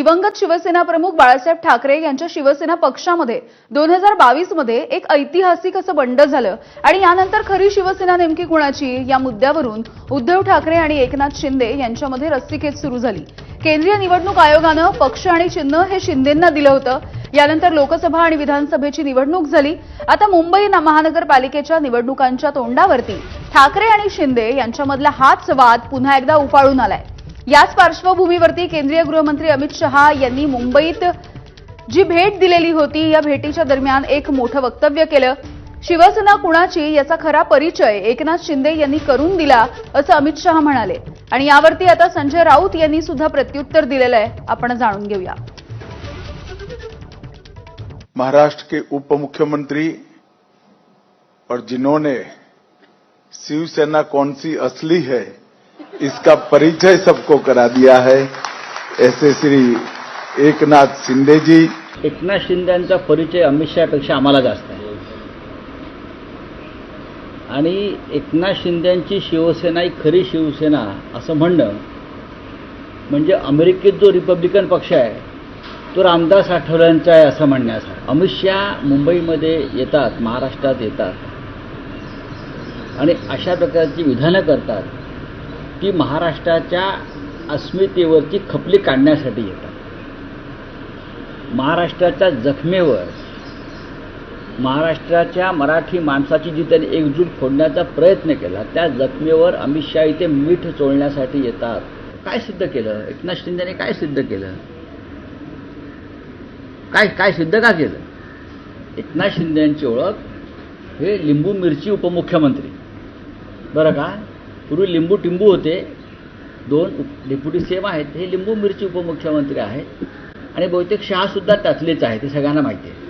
दिवंगत शिवसेना प्रमुख बाळासाहेब ठाकरे यांच्या शिवसेना पक्षामध्ये 2022 मध्ये एक ऐतिहासिक असं बंड झालं आणि यानंतर खरी शिवसेना नेमकी कुणाची या मुद्द्यावरून उद्धव ठाकरे आणि एकनाथ शिंदे यांच्यामध्ये रस्सीखेच सुरू झाली। केंद्रीय निवडणूक आयोगानं पक्ष आणि चिन्ह हे शिंदेंना दिलं होतं। यानंतर लोकसभा आणि विधानसभेची निवडणूक झाली। आता मुंबई महानगरपालिकेच्या निवडणुकांच्या तोंडावरती ठाकरे आणि शिंदे यांच्यामधला हाच वाद पुन्हा एकदा उफाळून आलाय। याच पार्श्वभूमीवरती केंद्रीय गृहमंत्री अमित शहा यांनी मुंबईत जी भेट दिलेली होती, या भेटीच्या दरम्यान एक मोठं वक्तव्य केलं। शिवसेना कुणाची याचा खरा परिचय एकनाथ शिंदे यांनी करून दिला असं अमित शहा म्हणाले आणि यावरती आता संजय राऊत यांनी सुद्धा प्रत्युत्तर दिलेलं आहे। आपण जाणून घेऊया। महाराष्ट्र के उप मुख्यमंत्री और जिन्होंने शिवसेना कौन सी असली है इसका परिचय सबको करा दिया है, ऐसे श्री एकनाथ शिंदे जी। एकनाथ शिंदेंचा परिचय अमित शहापेक्षा आम्हाला जास्त आहे आणि एकनाथ शिंदेंची शिवसेना ही खरी शिवसेना असं म्हणणं म्हणजे अमेरिकेत जो रिपब्लिकन पक्ष आहे तो रामदास आठवलेंचा आहे असं म्हणण्यासारखं। अमित शहा मुंबईमध्ये येतात, महाराष्ट्रात येतात आणि अशा प्रकारची विधानं करतात ती महाराष्ट्राच्या अस्मितेवरची खपली काढण्यासाठी येतात। महाराष्ट्राच्या जखमेवर, महाराष्ट्राच्या मराठी माणसाची जी त्यांनी एकजूट फोडण्याचा प्रयत्न केला त्या जखमेवर अमित शहा इथे मीठ चोळण्यासाठी येतात। काय सिद्ध केलं एकनाथ शिंदेने? काय सिद्ध केलं? काय सिद्ध का केलं? एकनाथ शिंदेंची ओळख हे लिंबू मिरची उपमुख्यमंत्री, बरं का? पूर्वी लिंबू टिंबू होते, दोन डेप्युटी सीएम आहेत, हे लिंबू मिरची उपमुख्यमंत्री आहेत आणि बहुतेक शहा सुद्धा त्यातलेच आहे, ते सगळ्यांना माहिती आहे।